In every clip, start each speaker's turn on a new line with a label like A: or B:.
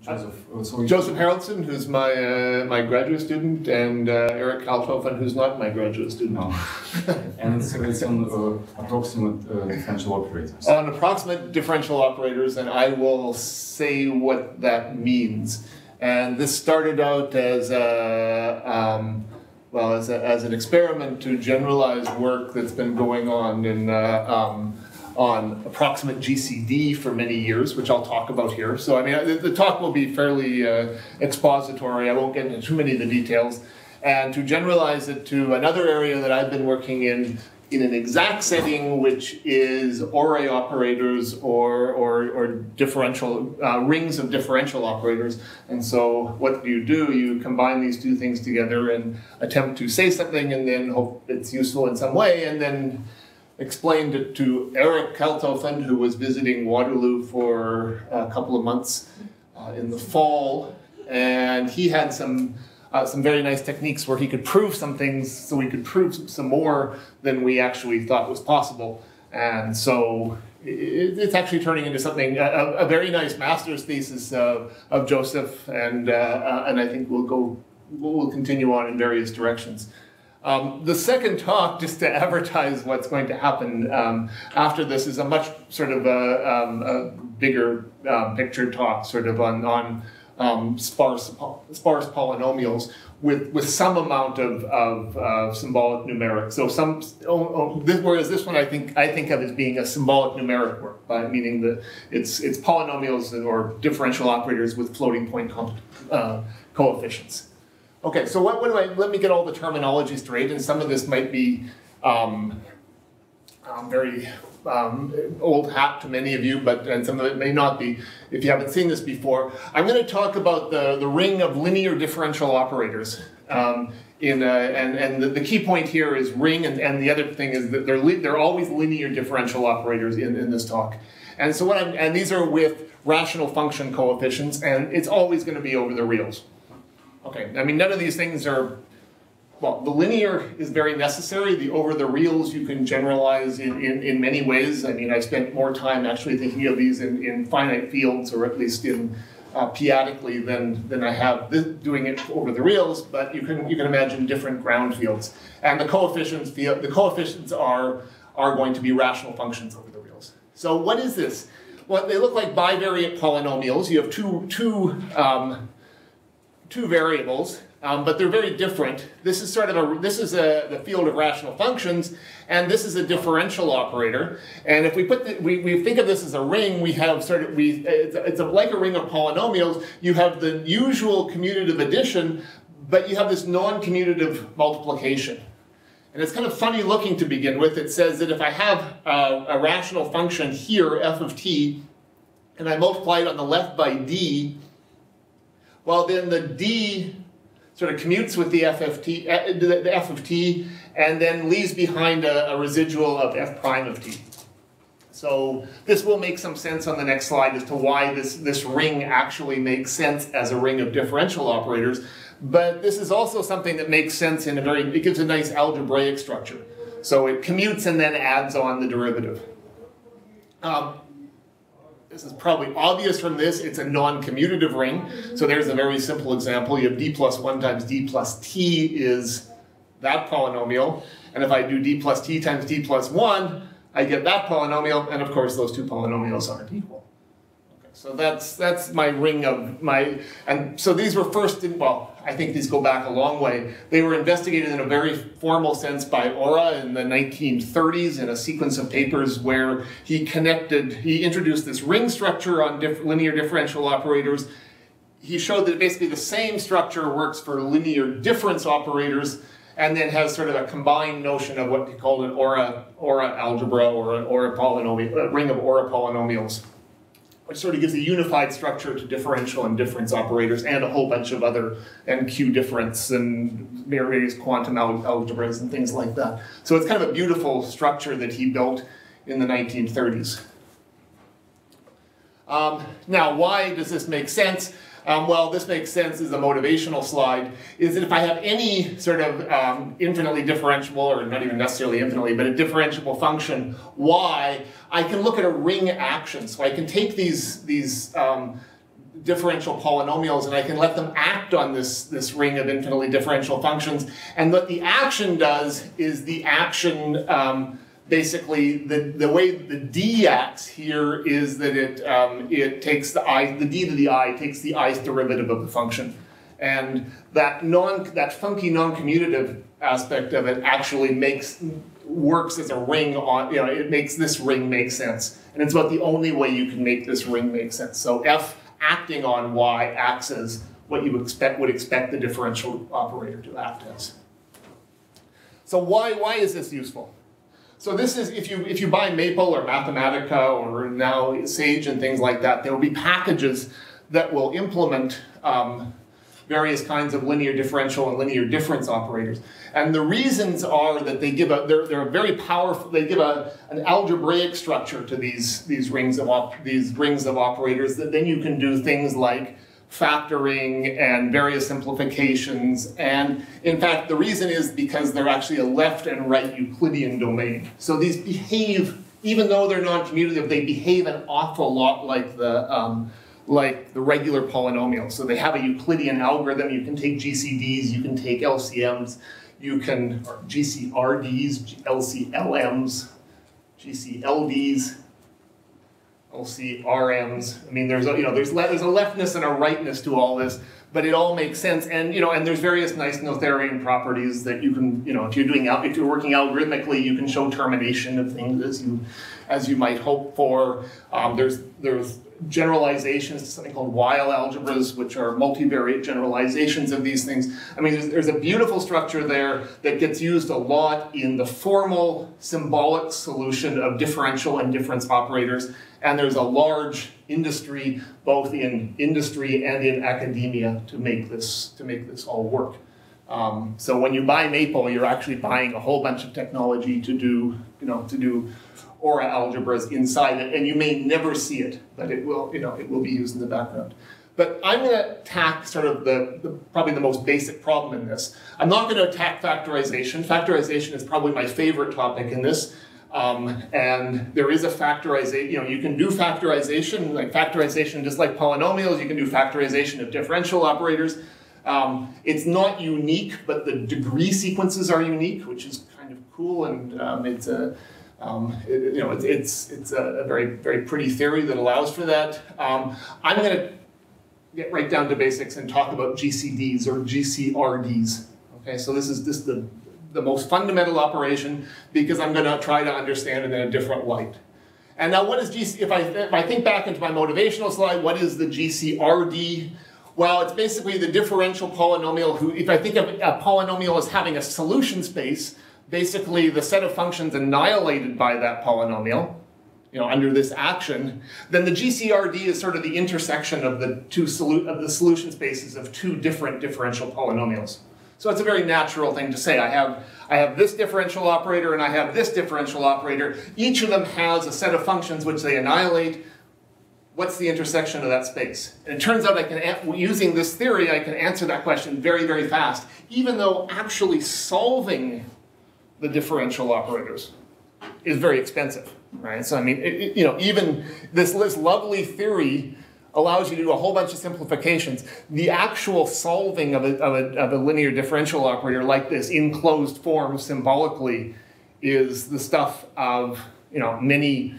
A: Joseph Haraldson, who's my my graduate student, and Eric Althofen, who's not my graduate student.
B: No. And it's on approximate differential operators.
A: On approximate differential operators, and I will say what that means. And this started out as as an experiment to generalize work that's been going on in on approximate GCD for many years, which I'll talk about here. So I mean, the talk will be fairly expository. I won't get into too many of the details. And to generalize it to another area that I've been working in an exact setting, which is Ore operators or differential rings of differential operators. And so what do? You combine these two things together and attempt to say something and then hope it's useful in some way, and then explained it to Eric Althofen, who was visiting Waterloo for a couple of months in the fall, and he had some very nice techniques where he could prove some things, so we could prove some more than we actually thought was possible. And so it's actually turning into something, a very nice master's thesis of Joseph, and I think we'll continue on in various directions. The second talk, just to advertise what's going to happen after this, is a much sort of a bigger picture talk, sort of on sparse polynomials with some amount of symbolic numeric. So whereas this one I think of as being a symbolic numeric work, meaning that it's polynomials or differential operators with floating point coefficients. Okay, so let me get all the terminology straight, and some of this might be very old hat to many of you, and some of it may not be if you haven't seen this before. I'm going to talk about the ring of linear differential operators. And the key point here is ring, and the other thing is that they're always linear differential operators in this talk. And so and these are with rational function coefficients, and it's always going to be over the reals. Okay, I mean, none of these things are, well, the linear is very necessary. The over the reals you can generalize in many ways. I mean, I spent more time actually thinking of these in finite fields, or at least in p-adically than I have doing it over the reals, but you can imagine different ground fields. And the coefficients are going to be rational functions over the reals. So what is this? Well, they look like bivariate polynomials. You have two variables, but they're very different. This is the field of rational functions, and this is a differential operator. And if we we think of this as a ring, we have it's like a ring of polynomials. You have the usual commutative addition, but you have this non-commutative multiplication. And it's kind of funny looking to begin with. It says that if I have a rational function here, f of t, and I multiply it on the left by d, well, then the d sort of commutes with the f of t, and then leaves behind a residual of f prime of t. So this will make some sense on the next slide as to why this ring actually makes sense as a ring of differential operators. But this is also something that makes sense it gives a nice algebraic structure. So it commutes and then adds on the derivative. This is probably obvious from this. It's a non-commutative ring. So there's a very simple example. You have d plus 1 times d plus t is that polynomial. And if I do d plus t times d plus 1, I get that polynomial. And of course, those two polynomials aren't equal. Okay, so that's my ring of my... And so these were first, I think these go back a long way. They were investigated in a very formal sense by Ora in the 1930s in a sequence of papers where he introduced this ring structure on linear differential operators. He showed that basically the same structure works for linear difference operators, and then has sort of a combined notion of what he called an Ora algebra, or an Ora polynomial, a ring of Ora polynomials, which sort of gives a unified structure to differential and difference operators and a whole bunch of other NQ difference and various quantum algebras and things like that. So it's kind of a beautiful structure that he built in the 1930s. Now, why does this make sense? Well, this makes sense as a motivational slide, is that if I have any sort of infinitely differentiable, or not even necessarily infinitely, but a differentiable function, y, I can look at a ring action. So I can take these differential polynomials, and I can let them act on this ring of infinitely differential functions. And what the action does is the action, basically, the way the d acts here is that it takes the d to the I takes the i's derivative of the function. And that funky non-commutative aspect of it actually works as a ring on, it makes this ring make sense. And it's about the only way you can make this ring make sense. So f acting on y acts as what you would expect the differential operator to act as. So why is this useful? So this is, if you buy Maple or Mathematica or now Sage and things like that, there will be packages that will implement various kinds of linear differential and linear difference operators. And the reasons are that they give they're very powerful, they give an algebraic structure to these rings of operators that then you can do things like factoring and various simplifications. And in fact, the reason is because they're actually a left and right Euclidean domain. So these behave, even though they're non-commutative, they behave an awful lot like the regular polynomials. So they have a Euclidean algorithm. You can take GCDs, you can take LCMs, you can, or GCRDs, LCLMs, GCLDs, LCRMs. I mean, there's a leftness and a rightness to all this, but it all makes sense. And and there's various nice Noetherian properties that you can, if you're working algorithmically, you can show termination of things as you might hope for. There's generalizations to something called Weil algebras, which are multivariate generalizations of these things. I mean, there's a beautiful structure there that gets used a lot in the formal symbolic solution of differential and difference operators. And there's a large industry, both in industry and in academia, to make this all work. So when you buy Maple, you're actually buying a whole bunch of technology to do Aura algebras inside it, and you may never see it, but it will be used in the background. But I'm going to attack sort of probably the most basic problem in this. I'm not going to attack factorization. Factorization is probably my favorite topic in this. And there is a factorization, you can do factorization, just like polynomials, you can do factorization of differential operators. It's not unique, but the degree sequences are unique, which is kind of cool, and it's a very, very pretty theory that allows for that. I'm going to get right down to basics and talk about GCDs or GCRDs. Okay, so this is the most fundamental operation because I'm going to try to understand it in a different light. And now, what is if I think back into my motivational slide, what is the GCRD? Well, it's basically the differential polynomial if I think of a polynomial as having a solution space, basically the set of functions annihilated by that polynomial, under this action, then the GCRD is sort of the intersection of the solution spaces of two different differential polynomials. So it's a very natural thing to say. I have this differential operator and I have this differential operator. Each of them has a set of functions which they annihilate. What's the intersection of that space? And it turns out using this theory, I can answer that question very, very fast, even though actually solving the differential operators is very expensive, right? So I mean, even this lovely theory allows you to do a whole bunch of simplifications. The actual solving of a linear differential operator like this in closed form symbolically is the stuff of many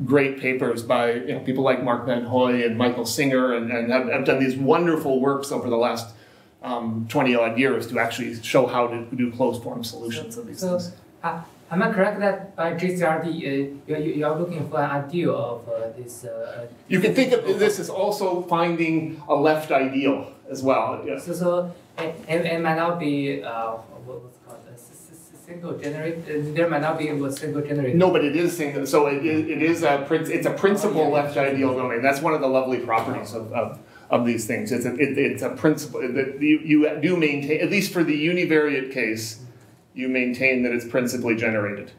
A: great papers by people like Mark Van Hoy and Michael Singer, and have done these wonderful works over the last 20-odd years to actually show how to do closed form solutions of these things.
C: Am I correct that by GCRD, you're looking for an ideal of this?
A: You can think of this as also finding a left ideal as well. Yeah.
C: So it might not be what's called a single generator. There might not be a single generator.
A: No, but it is single. So it's a principal left ideal domain. That's one of the lovely properties of these things. It's a principle that you do maintain, at least for the univariate case. You maintain that it's principally generated.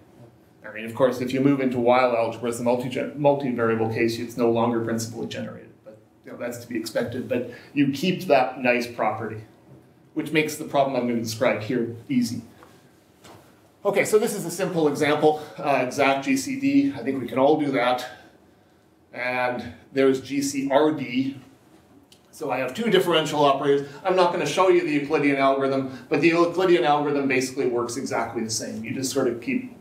A: I mean, of course, if you move into Weil algebras, the multivariable case, it's no longer principally generated. But that's to be expected. But you keep that nice property, which makes the problem I'm going to describe here easy. Okay, so this is a simple example, exact GCD. I think we can all do that. and there's GCRD. So I have two differential operators. I'm not going to show you the Euclidean algorithm, but the Euclidean algorithm basically works exactly the same. You just sort of keep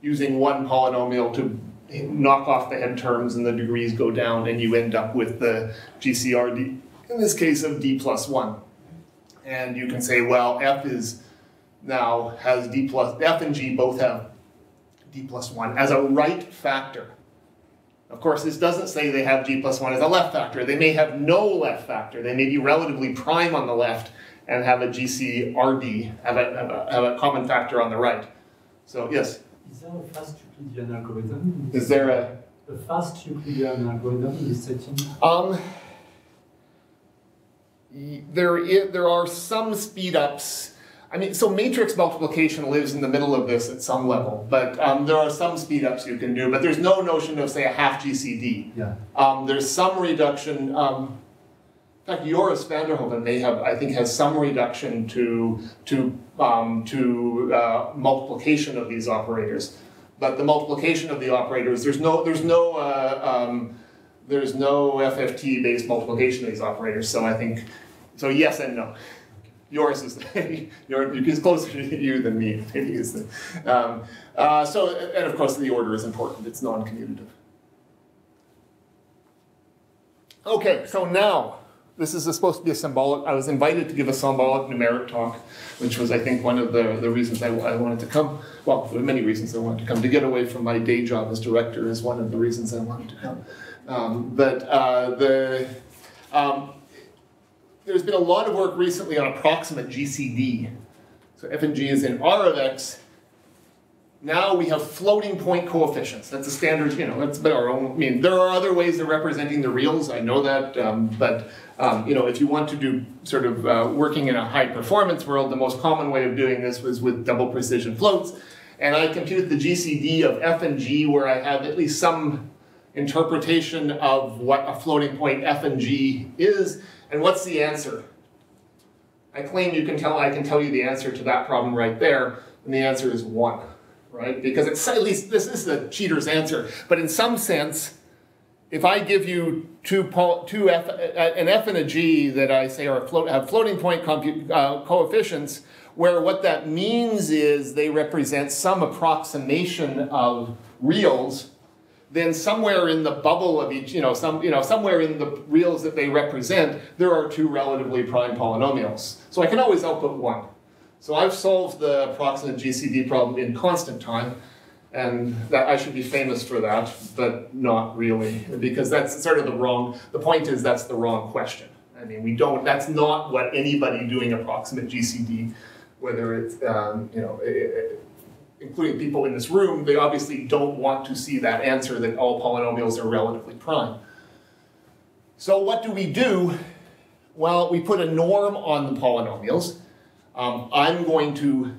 A: using one polynomial to knock off the head terms and the degrees go down, and you end up with the GCRD, in this case of d plus 1. And you can say, well, F and G both have d plus 1 as a right factor. Of course, this doesn't say they have g plus 1 as a left factor. They may have no left factor. They may be relatively prime on the left and have a GCRD, have a common factor on the right. So, yes?
D: Is there a fast Euclidean algorithm?
A: Is there a
D: fast Euclidean algorithm in this setting?
A: There are some speed-ups. I mean, so matrix multiplication lives in the middle of this at some level, but there are some speed-ups you can do, but there's no notion of, say, a half GCD.
D: Yeah.
A: There's some reduction. In fact, Joris van der Hoeven may have, I think, has some reduction to multiplication of these operators, but the multiplication of the operators, there's no FFT-based multiplication of these operators. So I think, so yes and no. Yours is he's closer to you than me. Maybe is the and of course the order is important. It's non-commutative. Okay, so now this is supposed to be a symbolic. I was invited to give a symbolic numeric talk, which was I think one of the reasons I wanted to come. Well, there were many reasons I wanted to come. To get away from my day job as director is one of the reasons I wanted to come. There's been a lot of work recently on approximate GCD. So f and g is in R of x. Now we have floating point coefficients. That's a standard, that's been our own. I mean, there are other ways of representing the reals, I know that, but if you want to do sort of working in a high performance world, the most common way of doing this was with double precision floats. And I compute the GCD of f and g where I have at least some interpretation of what a floating point f and g is. And what's the answer? I claim I can tell you the answer to that problem right there, and the answer is 1, right? Because it's at least, this is the cheater's answer. But in some sense, if I give you an f and a g that I say have floating point coefficients, where what that means is they represent some approximation of reals, then somewhere in the bubble of each, somewhere in the reals that they represent, there are two relatively prime polynomials. So I can always output 1. So I've solved the approximate GCD problem in constant time, and that I should be famous for that, but not really, because that's sort of the point is that's the wrong question. I mean, that's not what anybody doing approximate GCD, whether it's, including people in this room, they obviously don't want to see that answer that all polynomials are relatively prime. So what do? Well, we put a norm on the polynomials. I'm going to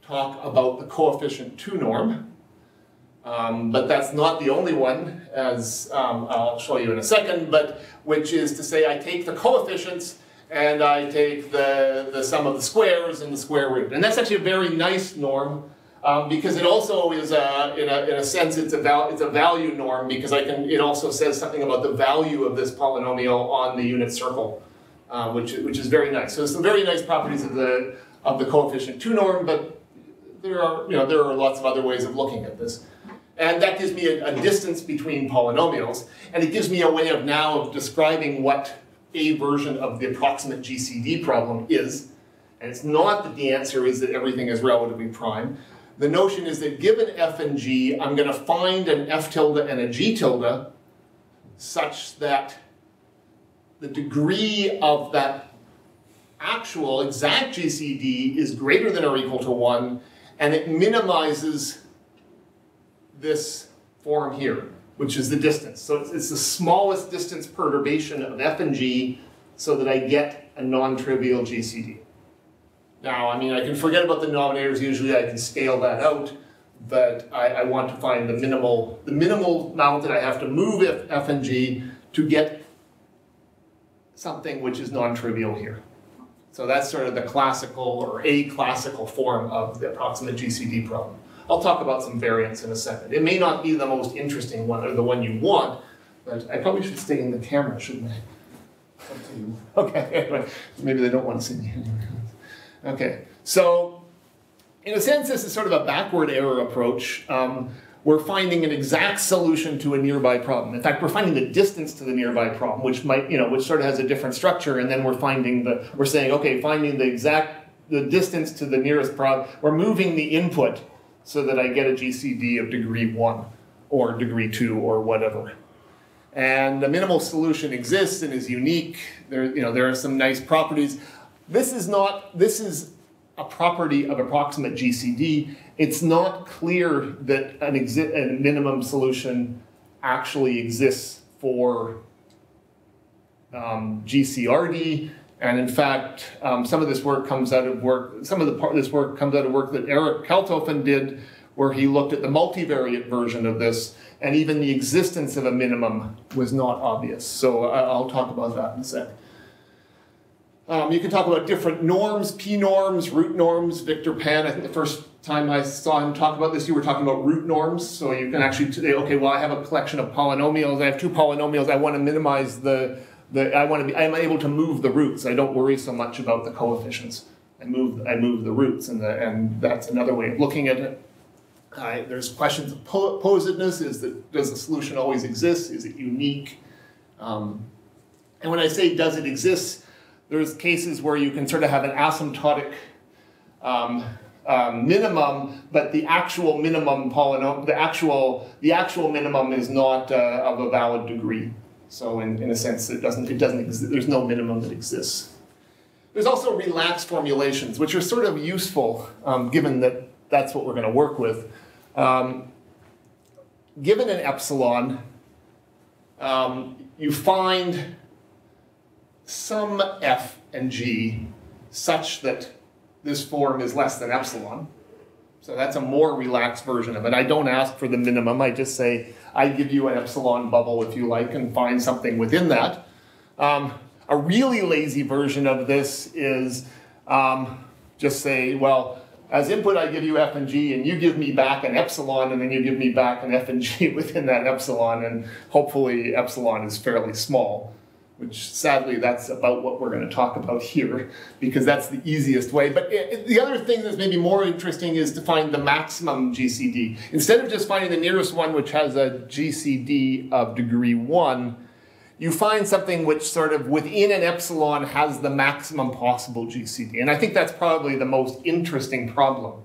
A: talk about the coefficient 2 norm, but that's not the only one, as I'll show you in a second, but which is to say I take the coefficients and I take the sum of the squares and the square root. And that's actually a very nice norm because it also is, in a sense, it's a value norm because it also says something about the value of this polynomial on the unit circle, which is very nice. So there's some very nice properties of the coefficient 2 norm, but there are lots of other ways of looking at this. And that gives me a distance between polynomials, and it gives me a way of describing what a version of the approximate GCD problem is. And it's not that the answer is that everything is relatively prime. The notion is that given f and g, I'm going to find an f tilde and a g tilde such that the degree of that actual exact GCD is greater than or equal to 1, and it minimizes this form here, which is the distance. So it's the smallest distance perturbation of f and g so that I get a non-trivial GCD. Now, I mean, I can forget about the denominators. Usually I can scale that out, but I want to find the minimal amount that I have to move f and g to get something which is non-trivial here. So that's sort of the classical or a classical form of the approximate GCD problem. I'll talk about some variants in a second. It may not be the most interesting one or the one you want, but I probably should stay in the camera, shouldn't I? Up to you. Okay, anyway, maybe they don't want to see me. Okay, so in a sense, this is sort of a backward error approach. We're finding an exact solution to a nearby problem. In fact, we're finding the distance to the nearby problem, which might, which sort of has a different structure, and then we're saying, okay, finding the distance to the nearest problem. We're moving the input so that I get a GCD of degree 1 or degree 2 or whatever. And the minimal solution exists and is unique. There are some nice properties. This is a property of approximate GCD. It's not clear that a minimum solution actually exists for GCRD. And in fact, some of this work comes out of work. This work comes out of work that Eric Kaltofen did, where he looked at the multivariate version of this, and even the existence of a minimum was not obvious. So I'll talk about that in a sec. You can talk about different norms, p-norms, root norms. Victor Pan, I think the first time I saw him talk about this, you were talking about root norms. So you can actually say, okay, well, I have a collection of polynomials. I have 2 polynomials. I want to minimize I'm able to move the roots. I don't worry so much about the coefficients. I move the roots, and that's another way of looking at it. There's questions of posedness. Does the solution always exist? Is it unique? And when I say does it exist, there's cases where you can sort of have an asymptotic minimum, but the actual minimum the actual minimum is not of a valid degree. So in a sense, it doesn't exist. There's no minimum that exists. There's also relaxed formulations, which are sort of useful, given that that's what we're going to work with. Given an epsilon, you find some f and g such that this form is less than epsilon. So that's a more relaxed version of it. I don't ask for the minimum. I just say, I give you an epsilon bubble if you like, and find something within that. A really lazy version of this is just say, well, as input I give you f and g, and you give me back an epsilon, and then you give me back an f and g within that epsilon, and hopefully epsilon is fairly small, which sadly that's about what we're going to talk about here, because that's the easiest way. But the other thing that's maybe more interesting is to find the maximum GCD. Instead of just finding the nearest one, which has a GCD of degree 1, you find something which sort of within an epsilon has the maximum possible GCD. And I think that's probably the most interesting problem.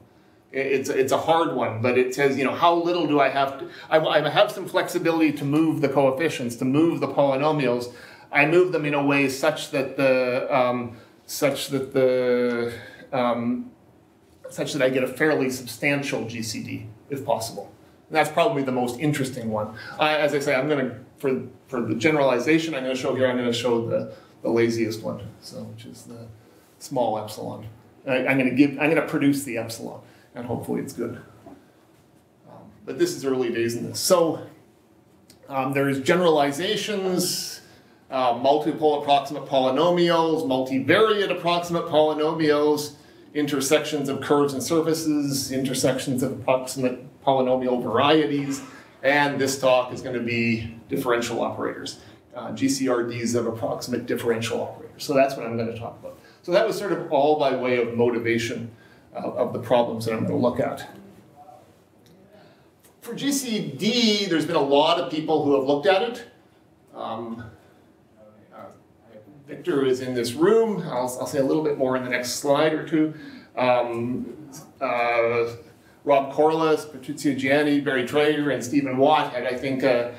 A: It's a hard one, but it says, how little do I have to... I have some flexibility to move the coefficients, to move the polynomials. I move them in a way such that I get a fairly substantial GCD, if possible. And that's probably the most interesting one. As I say, I'm going to, for the generalization I'm going to show here, I'm going to show the laziest one, which is the small epsilon. I'm going to produce the epsilon, and hopefully it's good. But this is early days in this. So there's generalizations, multiple approximate polynomials, multivariate approximate polynomials, intersections of curves and surfaces, intersections of approximate polynomial varieties, and this talk is going to be differential operators, GCRDs of approximate differential operators. So that's what I'm going to talk about. So that was sort of all by way of motivation of the problems that I'm going to look at. For GCD, there's been a lot of people who have looked at it. Victor is in this room. I'll say a little bit more in the next slide or two. Rob Corliss, Patrizia Gianni, Barry Traeger, and Stephen Watt had, I think, a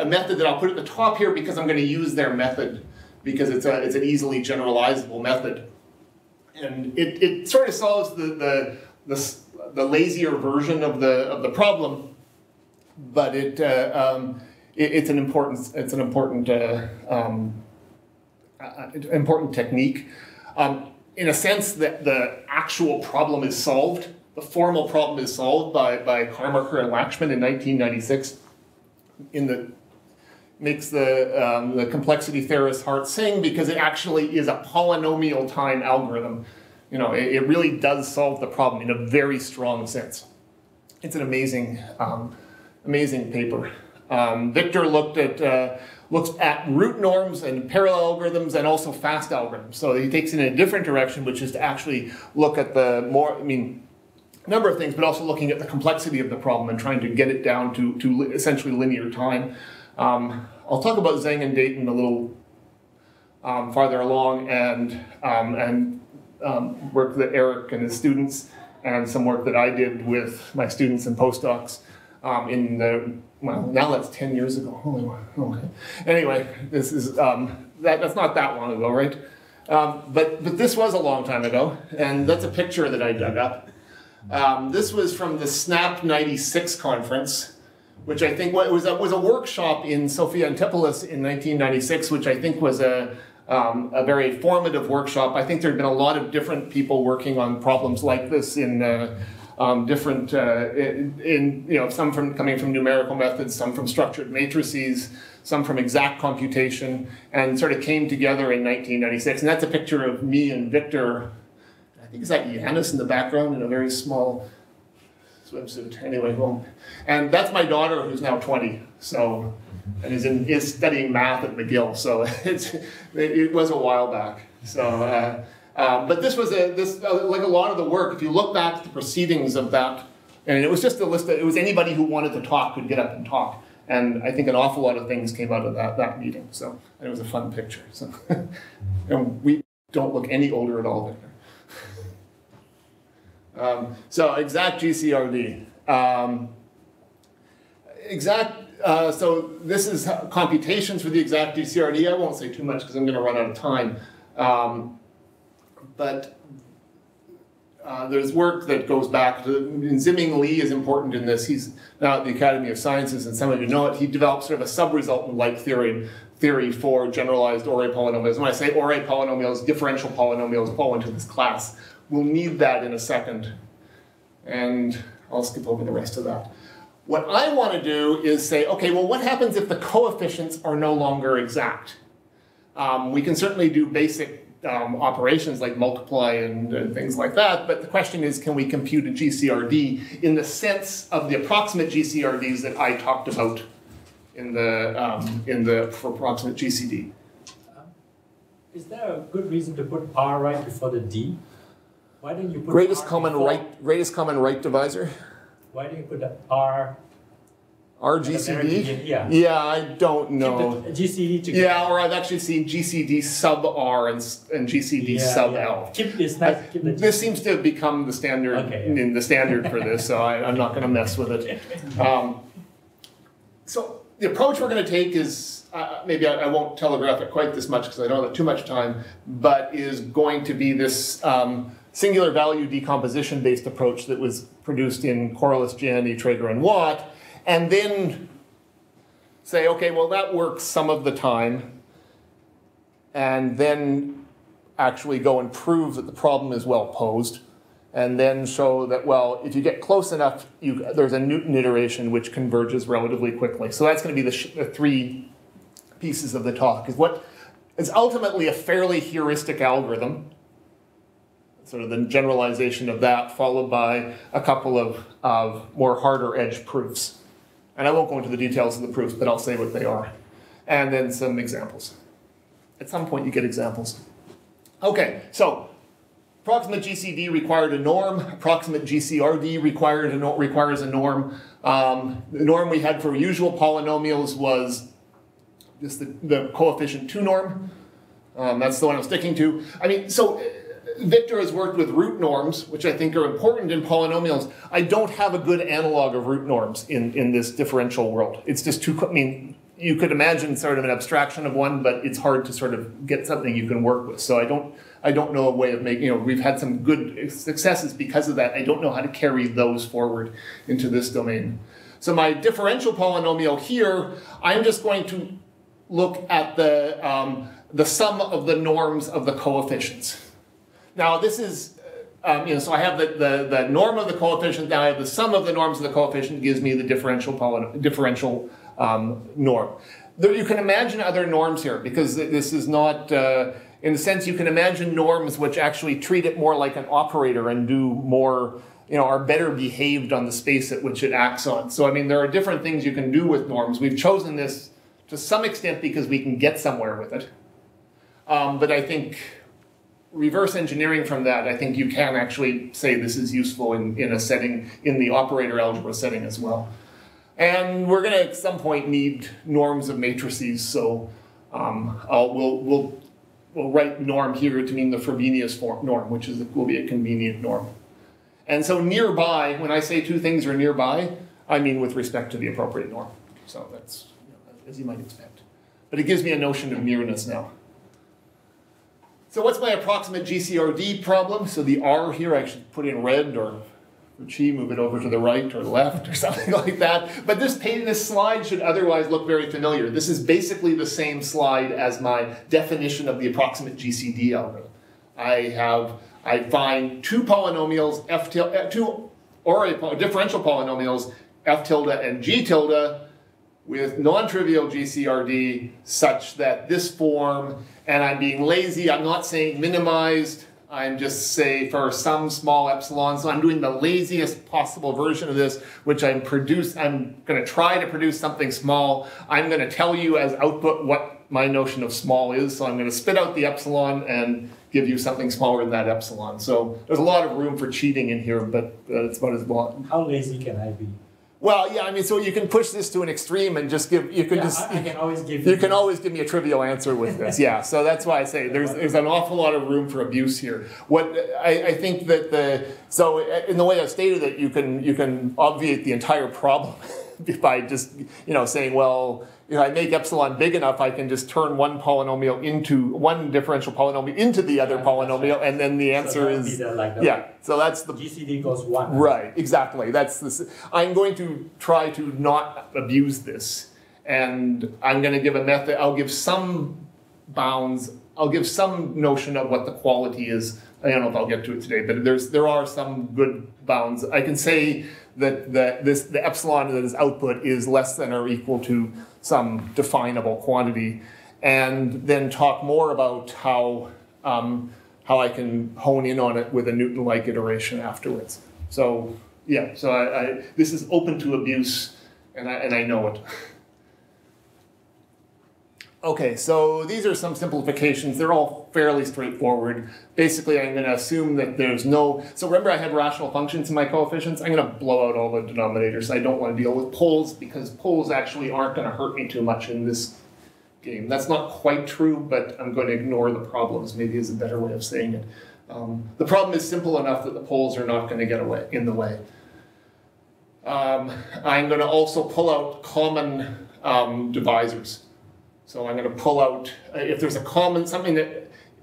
A: method that I'll put at the top here because I'm going to use their method because it's an easily generalizable method. And it sort of solves the lazier version of the problem, but it's an important technique. In a sense, that the actual problem is solved. The formal problem is solved by Carmacher and Lachman in 1996. Makes the complexity theorist's heart sing because it actually is a polynomial time algorithm. It really does solve the problem in a very strong sense. it's an amazing, amazing paper. Victor looks at root norms and parallel algorithms and also fast algorithms. So he takes it in a different direction, which is to actually look at the number of things, but also looking at the complexity of the problem and trying to get it down to essentially linear time. I'll talk about Zhang and Dayton a little farther along, and work that Eric and his students, and some work that I did with my students and postdocs well, now that's 10 years ago. Holy wow. Okay. Anyway, this is that's not that long ago, right? But this was a long time ago, and that's a picture that I dug up. This was from the SNAP 96 conference, which I think was a workshop in Sophia Antipolis in 1996, which I think was a very formative workshop. I think there had been a lot of different people working on problems like this in different, some coming from numerical methods, some from structured matrices, some from exact computation, and sort of came together in 1996. And that's a picture of me and Victor. I think it's like Yanis in the background in a very small swimsuit. Anyway, well, and that's my daughter who's now 20. So, and is studying math at McGill. So it was a while back. So. But this was like a lot of the work. If you look back at the proceedings of that, and it was just a list. It was anybody who wanted to talk could get up and talk. And I think an awful lot of things came out of that meeting. So and it was a fun picture. So and we don't look any older at all, Victor. So exact GCRD. So this is computations for the exact GCRD. I won't say too much because I'm going to run out of time. But there's work that goes back to, and Ziming Li is important in this. He's now at the Academy of Sciences, and some of you know it. He developed sort of a sub-resultant-like theory for generalized Ore polynomials. When I say Ore polynomials, differential polynomials fall into this class. We'll need that in a second, and I'll skip over the rest of that. What I want to do is say, okay, well, what happens if the coefficients are no longer exact? We can certainly do basic operations like multiply and things like that, but the question is, can we compute a GCRD in the sense of the approximate GCRDs that I talked about for approximate GCD?
D: Is there a good reason to put R right before the D? Why don't you put
A: greatest common right divisor?
D: Why do you put the R?
A: RGCD?
D: Yeah,
A: I don't know.
D: Keep the GCD together.
A: Yeah, or I've actually seen GCD sub R and GCD sub L.
D: Keep the
A: this seems to have become the standard the standard for this, so I'm not going to mess with it. So the approach we're going to take is, maybe I won't telegraph it quite this much because I don't have too much time, but is going to be this singular value decomposition-based approach that was produced in Corliss, Gianni, Traeger, and Watt. And then say, okay, well, that works some of the time, and then actually go and prove that the problem is well posed, and then show that, well, if you get close enough, there's a Newton iteration which converges relatively quickly. So that's going to be the three pieces of the talk. Is what is ultimately a fairly heuristic algorithm, sort of the generalization of that, followed by a couple of more harder edge proofs. And I won't go into the details of the proofs, but I'll say what they are. And then some examples. At some point you get examples. Okay, so approximate GCD required a norm. Approximate GCRD requires a norm. The norm we had for usual polynomials was just the coefficient 2 norm. That's the one I'm sticking to. I mean, so Victor has worked with root norms, which I think are important in polynomials. I don't have a good analog of root norms in this differential world. It's just too, I mean, you could imagine sort of an abstraction of one, but it's hard to sort of get something you can work with. So I don't know a way of making, we've had some good successes because of that. I don't know how to carry those forward into this domain. So my differential polynomial here, I'm just going to look at the sum of the norms of the coefficients. Now this is, so I have the norm of the coefficient, now I have the sum of the norms of the coefficient gives me the differential norm. You can imagine other norms here because this is not, in a sense you can imagine norms which actually treat it more like an operator and do more are better behaved on the space at which it acts on. So I mean, there are different things you can do with norms. We've chosen this to some extent because we can get somewhere with it. But I think reverse engineering from that, I think you can actually say this is useful in a setting, in the operator algebra setting as well. And we're going to at some point need norms of matrices, so we'll write norm here to mean the Frobenius norm, which will be a convenient norm. And so nearby, when I say two things are nearby, I mean with respect to the appropriate norm. So that's as you might expect. But it gives me a notion of nearness now. So what's my approximate GCRD problem? So the R here I should put in red, or for chi move it over to the right or left or something like that. But this slide should otherwise look very familiar. This is basically the same slide as my definition of the approximate GCD algorithm. I find two polynomials, differential polynomials, f tilde and g tilde, with non-trivial GCRD such that this form, and I'm being lazy, I'm not saying minimized, I'm just say for some small epsilon, so I'm doing the laziest possible version of this, which I'm going to try to produce something small. I'm going to tell you as output what my notion of small is, so I'm going to spit out the epsilon and give you something smaller than that epsilon. So there's a lot of room for cheating in here, but it's about as long.
D: How lazy can I be?
A: Well, yeah, I mean, so you can push this to an extreme and just give,
D: I can always give
A: you can always give me a trivial answer with this, yeah. So that's why I say there's an awful lot of room for abuse here. What I think that so in the way I stated it, you can obviate the entire problem by just, saying, well, if I make epsilon big enough, I can just turn one differential polynomial into the other polynomial, and then the answer is So that's the
D: GCD goes 1.
A: Right, exactly. That's this. I'm going to try to not abuse this, and I'm going to give a method. I'll give some bounds. I'll give some notion of what the quality is. I don't know if I'll get to it today, but there are some good bounds. I can say that the epsilon that is output is less than or equal to some definable quantity, and then talk more about how I can hone in on it with a Newton-like iteration afterwards. So yeah, so this is open to abuse, and I know it. Okay, so these are some simplifications. They're all fairly straightforward. Basically, I'm going to assume that there's no... So remember I had rational functions in my coefficients? I'm going to blow out all the denominators. I don't want to deal with poles, because poles actually aren't going to hurt me too much in this game. That's not quite true, but I'm going to ignore the problems, maybe is a better way of saying it. The problem is simple enough that the poles are not going to get in the way. I'm going to also pull out common divisors. So I'm going to pull out, if there's a common,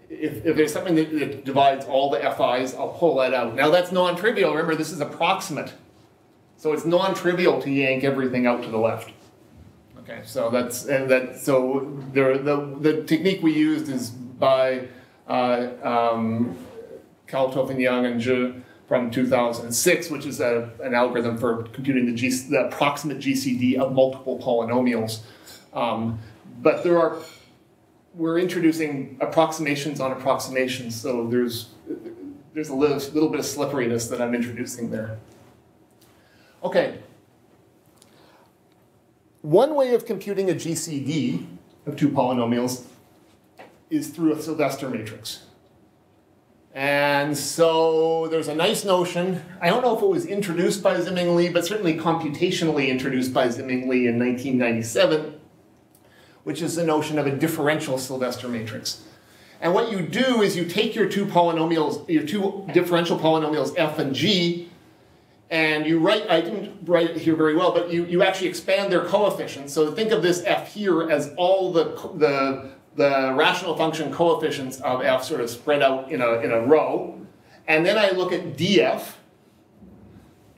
A: if there's something that divides all the FIs, I'll pull that out. Now that's non-trivial. Remember, this is approximate. So it's non-trivial to yank everything out to the left. Okay, so the technique we used is by Kalthoff and Young and Zhe from 2006, which is an algorithm for computing the approximate GCD of multiple polynomials. But we're introducing approximations on approximations, so there's a little bit of slipperiness that I'm introducing there. Okay. One way of computing a GCD of two polynomials is through a Sylvester matrix. And so there's a nice notion. I don't know if it was introduced by Ziming-Li, but certainly computationally introduced by Ziming-Li in 1997. Which is the notion of a differential Sylvester matrix. And what you do is you take your two differential polynomials f and g, and you write, I didn't write it here very well, but you actually expand their coefficients. So think of this f here as all the rational function coefficients of f sort of spread out in a row. And then I look at df,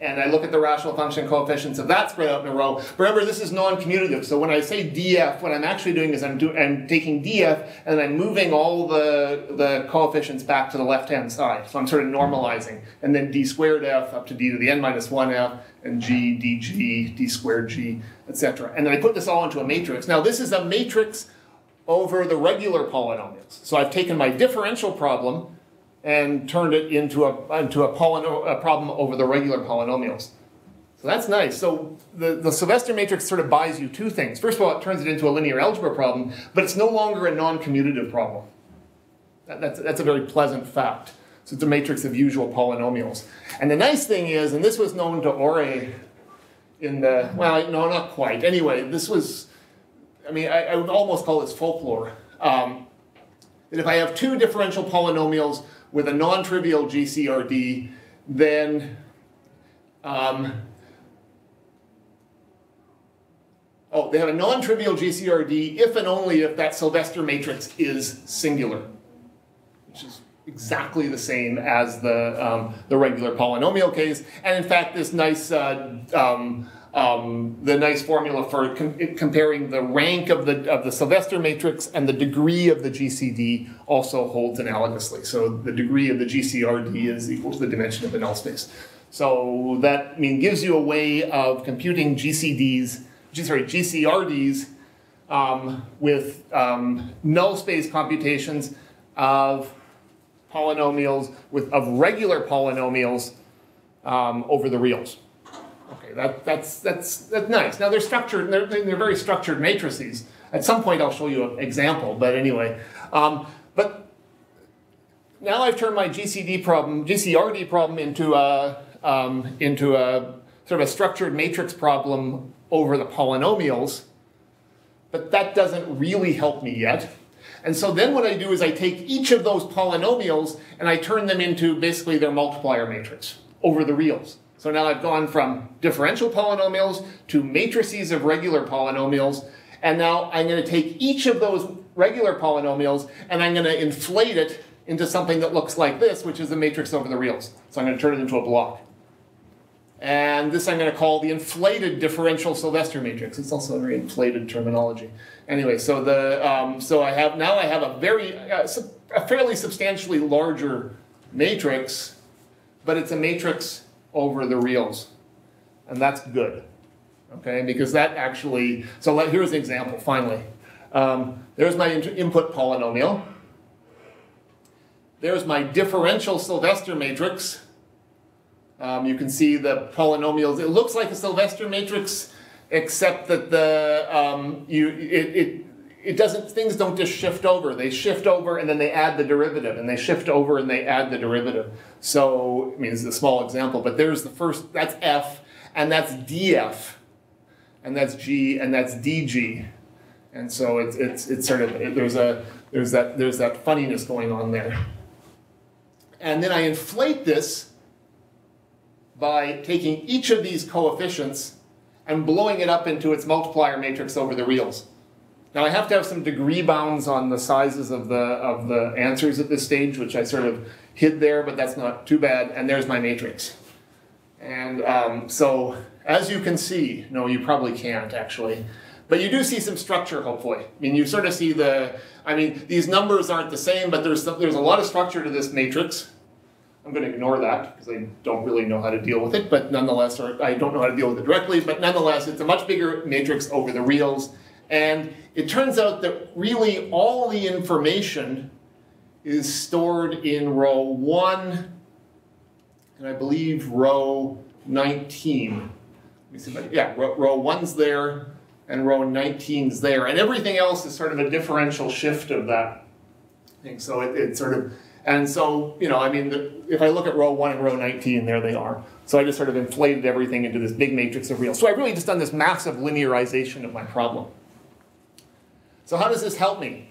A: and I look at the rational function coefficients of that spread out in a row. Remember, this is non-commutative. So when I say df, what I'm actually doing is I'm taking df and I'm moving all the coefficients back to the left-hand side. So I'm sort of normalizing. And then d squared f up to d to the n minus 1f, and g, dg, d squared g, etc. And then I put this all into a matrix. Now this is a matrix over the regular polynomials. So I've taken my differential problem, and turned it into a problem over the regular polynomials. So that's nice. So the Sylvester matrix sort of buys you two things. First of all, it turns it into a linear algebra problem, but it's no longer a non-commutative problem. That's a very pleasant fact. So it's a matrix of usual polynomials. And the nice thing is, and this was known to Ore in the, well, no, not quite. Anyway, this was, I mean, I would almost call this folklore. That if I have two differential polynomials with a non-trivial GCRD, then they have a non-trivial GCRD if and only if that Sylvester matrix is singular, which is exactly the same as the regular polynomial case. And in fact, this nice the nice formula for comparing the rank of the Sylvester matrix and the degree of the GCD also holds analogously. So the degree of the GCRD is equal to the dimension of the null space. So that gives you a way of computing GCRDs with null space computations of polynomials of regular polynomials over the reals. Okay, that's nice. Now they're structured. They're very structured matrices. At some point I'll show you an example. But anyway, but now I've turned my GCRD problem into a sort of a structured matrix problem over the polynomials. But that doesn't really help me yet. And so then what I do is I take each of those polynomials and I turn them into basically their multiplier matrix over the reals. So now I've gone from differential polynomials to matrices of regular polynomials. And now I'm going to take each of those regular polynomials and I'm going to inflate it into something that looks like this, which is a matrix over the reals. So I'm going to turn it into a block. And this I'm going to call the inflated differential Sylvester matrix. It's also a very inflated terminology. Anyway, so I have a fairly substantially larger matrix, but it's a matrix over the reals, and that's good. Okay, because that actually. So here's an example. Finally, there's my input polynomial. There's my differential Sylvester matrix. You can see the polynomials. It looks like a Sylvester matrix, except that things don't just shift over. They shift over and then they add the derivative, and they shift over and they add the derivative. So, I mean, this is a small example, but there's the first. That's f, and that's df, and that's g, and that's dg, and so it's sort of there's that funniness going on there. And then I inflate this by taking each of these coefficients and blowing it up into its multiplier matrix over the reals. Now I have to have some degree bounds on the sizes of the answers at this stage, which I sort of hid there, but that's not too bad. And there's my matrix. And so as you can see, no, you probably can't actually, but you do see some structure, hopefully. I mean, you sort of see these numbers aren't the same, but there's a lot of structure to this matrix. I'm going to ignore that because I don't really know how to deal with it, but nonetheless, or I don't know how to deal with it directly, but nonetheless, it's a much bigger matrix over the reals. And it turns out that really all the information is stored in row 1 and I believe row 19. Let me see if row 1's there and row 19's there. And everything else is sort of a differential shift of that thing. So it's sort of, and so, if I look at row 1 and row 19, there they are. So I just sort of inflated everything into this big matrix of reals. So I've really just done this massive linearization of my problem. So how does this help me?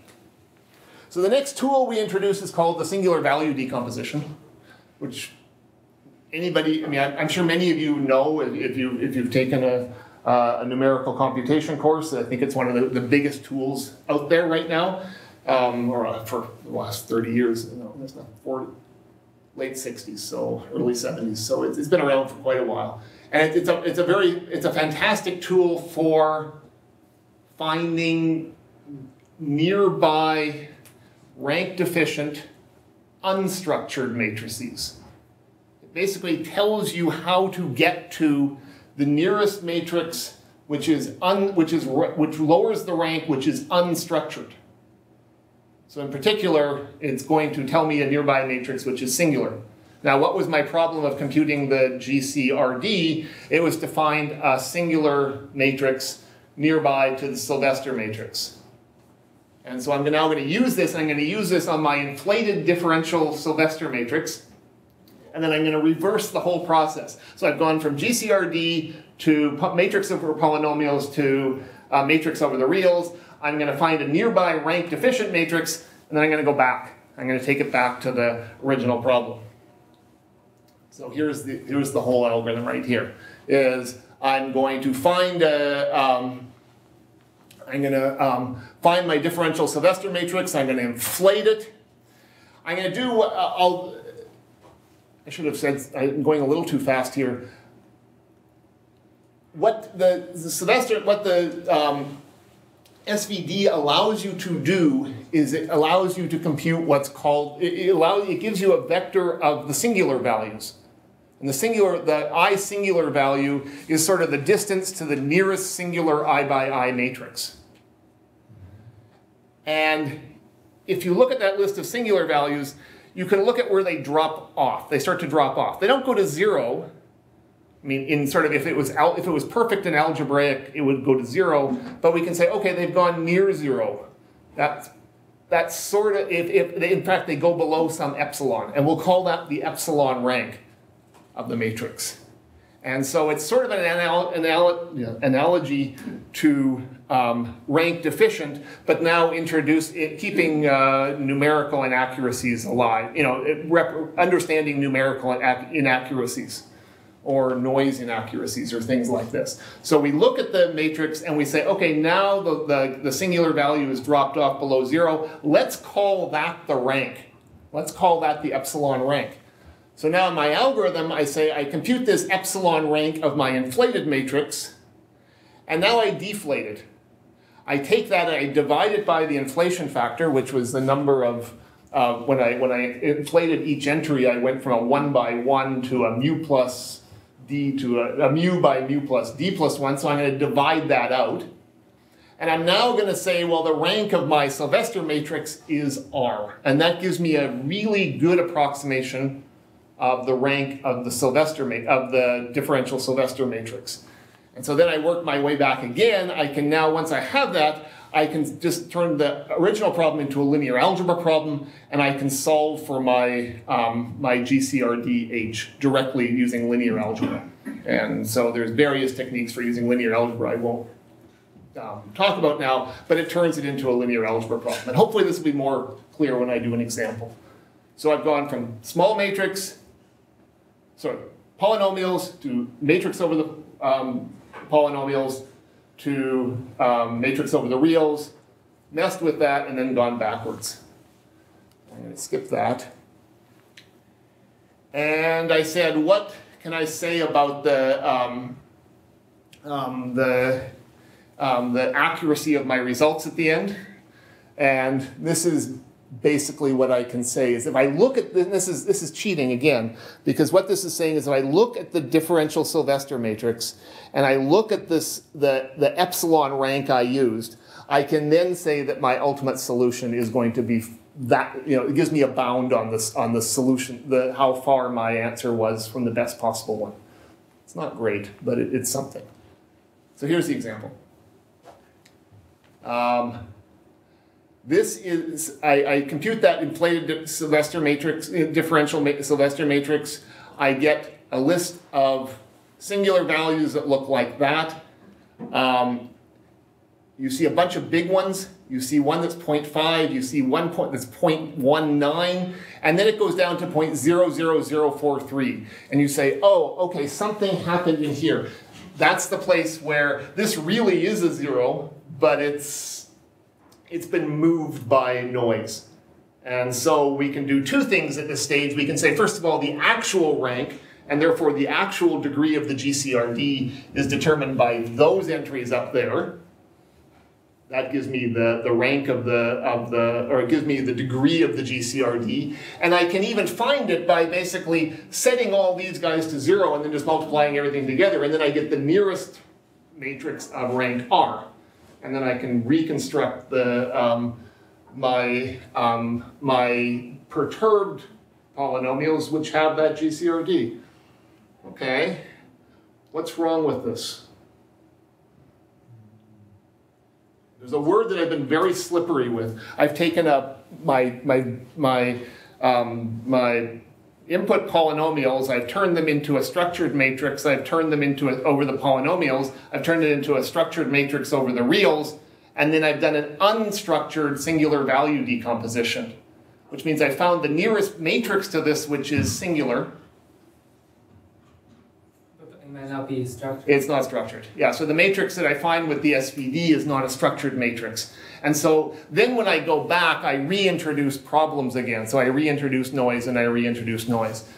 A: So the next tool we introduce is called the singular value decomposition, which I'm sure many of you know if you've taken a numerical computation course. I think it's one of the biggest tools out there right now, or for the last 30 years. It's not 40, late 60s, so early 70s. So it's been around for quite a while, and it's a fantastic tool for finding nearby rank-deficient, unstructured matrices. It basically tells you how to get to the nearest matrix, which lowers the rank, which is unstructured. So in particular, it's going to tell me a nearby matrix which is singular. Now, what was my problem of computing the GCRD? It was to find a singular matrix nearby to the Sylvester matrix. And so I'm now going to use this, and I'm going to use this on my inflated differential Sylvester matrix, and then I'm going to reverse the whole process. So I've gone from GCRD to matrix over polynomials to matrix over the reals. I'm going to find a nearby rank deficient matrix, and then I'm going to go back. I'm going to take it back to the original problem. So here's the whole algorithm right here. Is I'm going to find find my differential Sylvester matrix. I'm going to inflate it. I'm going to do I should have said, I'm going a little too fast here. What the SVD allows you to do is it allows you to compute what's called, it gives you a vector of the singular values. And the I singular value is sort of the distance to the nearest singular I by I matrix. And if you look at that list of singular values, you can look at where they drop off. They start to drop off. They don't go to 0. I mean, in sort of if it was perfect in algebraic, it would go to 0. But we can say, okay, they've gone near 0. That's sort of if in fact they go below some epsilon, and we'll call that the epsilon rank of the matrix. And so it's sort of an analogy to rank deficient, but now keeping numerical inaccuracies alive. Understanding numerical inaccuracies or noise inaccuracies or things like this. So we look at the matrix and we say, okay, now the singular value is dropped off below 0. Let's call that the rank. Let's call that the epsilon rank. So now in my algorithm, I say I compute this epsilon rank of my inflated matrix, and now I deflate it. I take that and I divide it by the inflation factor, which was the number of, when I inflated each entry, I went from a 1 by 1 to a mu plus d to a mu by mu plus d plus 1, so I'm going to divide that out. And I'm now going to say, well, the rank of my Sylvester matrix is R, and that gives me a really good approximation of the rank of the differential Sylvester matrix. And so then I work my way back again. I can now, once I have that, I can just turn the original problem into a linear algebra problem, and I can solve for my my GCRD H directly using linear algebra. And so there's various techniques for using linear algebra I won't talk about now, but it turns it into a linear algebra problem. And hopefully this will be more clear when I do an example. So I've gone from small matrix, polynomials to matrix over the polynomials to matrix over the reals, messed with that, and then gone backwards. I'm going to skip that. And I said, what can I say about the accuracy of my results at the end? And this is basically what I can say is if I look at this is cheating again, because what this is saying is if I look at the differential Sylvester matrix and I look at the epsilon rank I used, I can then say that my ultimate solution is going to be that, it gives me a bound on the solution, how far my answer was from the best possible one. It's not great, but it's something. So here's the example. This is, I compute that inflated Sylvester matrix, differential Sylvester matrix. I get a list of singular values that look like that. You see a bunch of big ones. You see one that's 0.5. You see one point that's 0.19. And then it goes down to 0.00043. And you say, oh, okay, something happened in here. That's the place where this really is a 0, but it's been moved by noise. And so we can do two things at this stage. We can say, first of all, the actual rank, and therefore the actual degree of the GCRD is determined by those entries up there. That gives me the rank or it gives me the degree of the GCRD. And I can even find it by basically setting all these guys to 0 and then just multiplying everything together. And then I get the nearest matrix of rank R. And then I can reconstruct the my perturbed polynomials which have that GCRD. Okay, what's wrong with this? There's a word that I've been very slippery with. I've taken up my input polynomials, I've turned them into a structured matrix, I've turned them into over the polynomials, I've turned it into a structured matrix over the reals, and then I've done an unstructured singular value decomposition, which means I found the nearest matrix to this which is singular.
C: It might not be structured.
A: It's not structured. Yeah, so the matrix that I find with the SVD is not a structured matrix. And so then when I go back, I reintroduce problems again. So I reintroduce noise and I reintroduce noise.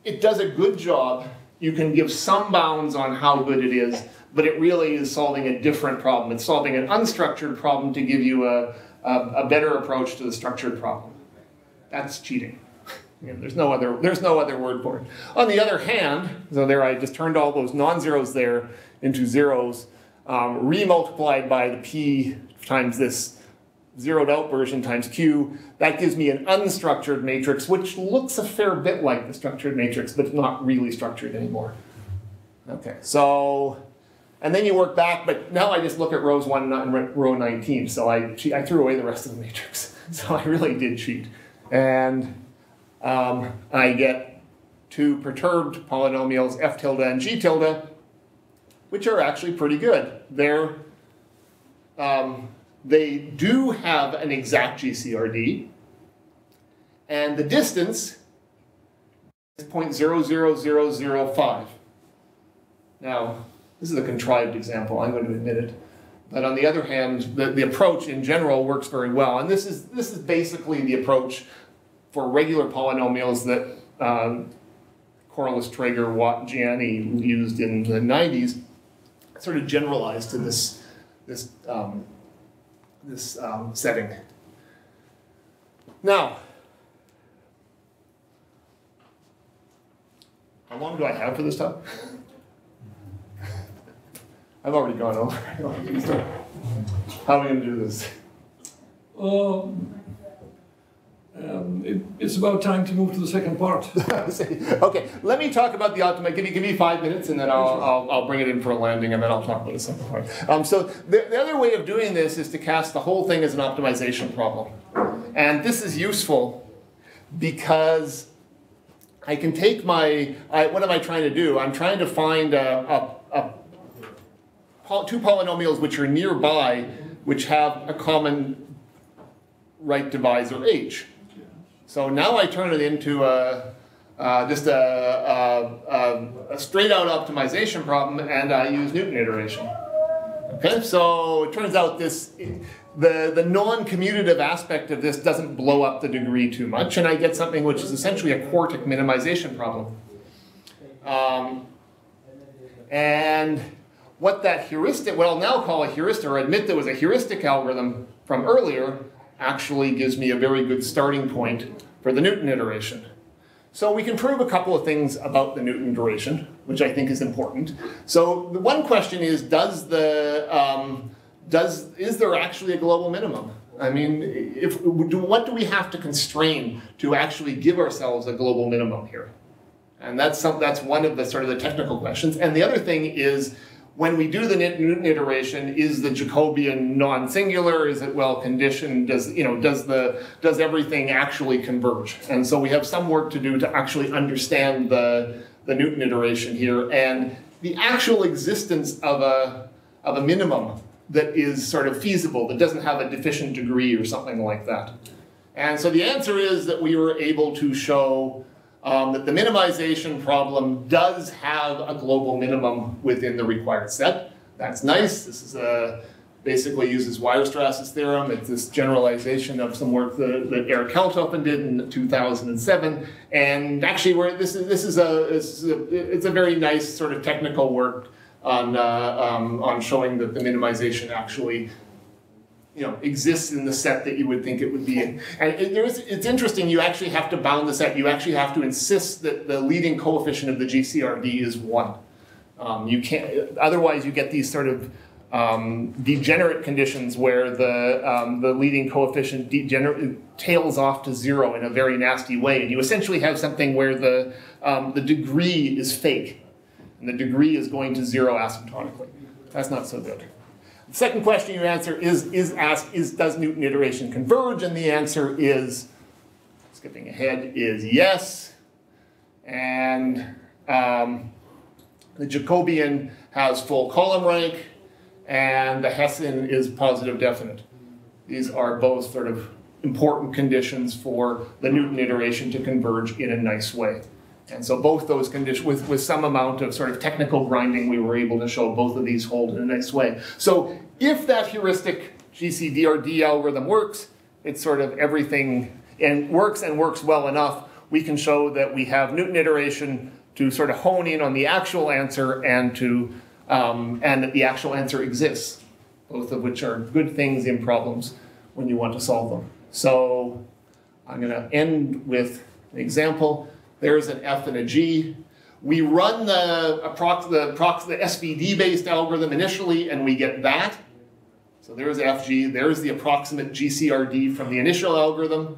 A: It does a good job. You can give some bounds on how good it is, but it really is solving a different problem. It's solving an unstructured problem to give you a better approach to the structured problem. That's cheating. There's no other word for it. On the other hand, so there I just turned all those non-zeros there into zeros, re-multiplied by the p times this zeroed out version times q. That gives me an unstructured matrix, which looks a fair bit like the structured matrix, but it's not really structured anymore. Okay, so, and then you work back, but now I just look at rows 1 and row 19, so I threw away the rest of the matrix. So I really did cheat. And I get two perturbed polynomials, f tilde and g tilde, which are actually pretty good. They do have an exact GCRD, and the distance is 0.00005. Now, this is a contrived example, I'm going to admit it. But on the other hand, the approach in general works very well. And this is basically the approach for regular polynomials that Corliss, Traeger, Watt, Gianni used in the 90s, sort of generalized to this setting. Now, how long do I have for this talk? I've already gone over. How are we going to do this?
E: It's about time to move to the second part.
A: Okay, let me talk about the Optima. Give me 5 minutes, and then I'll bring it in for a landing, and then I'll talk about the second part. So the other way of doing this is to cast the whole thing as an optimization problem. And this is useful because I can take what am I trying to do? I'm trying to find two polynomials which are nearby, which have a common right divisor h. So now I turn it into just a straight-out optimization problem, and I use Newton iteration. Okay, so it turns out the non-commutative aspect of this doesn't blow up the degree too much, and I get something which is essentially a quartic minimization problem. And what that heuristic, what I'll now call a heuristic, or admit there was a heuristic algorithm from earlier, actually gives me a very good starting point for the Newton iteration. So we can prove a couple of things about the Newton iteration, which I think is important. So the one question is, is there actually a global minimum? I mean, what do we have to constrain to actually give ourselves a global minimum here? And that's one of the sort of the technical questions. And the other thing is, when we do the Newton iteration, is the Jacobian non-singular? Is it well conditioned? Does everything actually converge? And so we have some work to do to actually understand the Newton iteration here and the actual existence of a minimum that is sort of feasible, that doesn't have a deficient degree or something like that. And so the answer is that we were able to show that the minimization problem does have a global minimum within the required set. That's nice. This is basically uses Weierstrass's theorem. It's this generalization of some work that Eric Helthofen did in 2007. And actually, it's a very nice sort of technical work on showing that the minimization actually exists in the set that you would think it would be in. And it's interesting, you actually have to bound the set. You actually have to insist that the leading coefficient of the GCRD is 1. You can't, otherwise you get these sort of degenerate conditions where the leading coefficient tails off to 0 in a very nasty way. And you essentially have something where the degree is fake. And the degree is going to 0 asymptotically. That's not so good. The second question you answer is does Newton iteration converge? And the answer is, skipping ahead, is yes. And the Jacobian has full column rank, and the Hessian is positive definite. These are both sort of important conditions for the Newton iteration to converge in a nice way. And so both those conditions, with some amount of sort of technical grinding, we were able to show both of these hold in a nice way. So if that heuristic GCDRD algorithm works, it's sort of everything, and works well enough, we can show that we have Newton iteration to sort of hone in on the actual answer and that the actual answer exists, both of which are good things in problems when you want to solve them. So I'm going to end with an example. There's an F and a G. We run the SVD-based algorithm initially, and we get that. So there's FG. There's the approximate GCRD from the initial algorithm.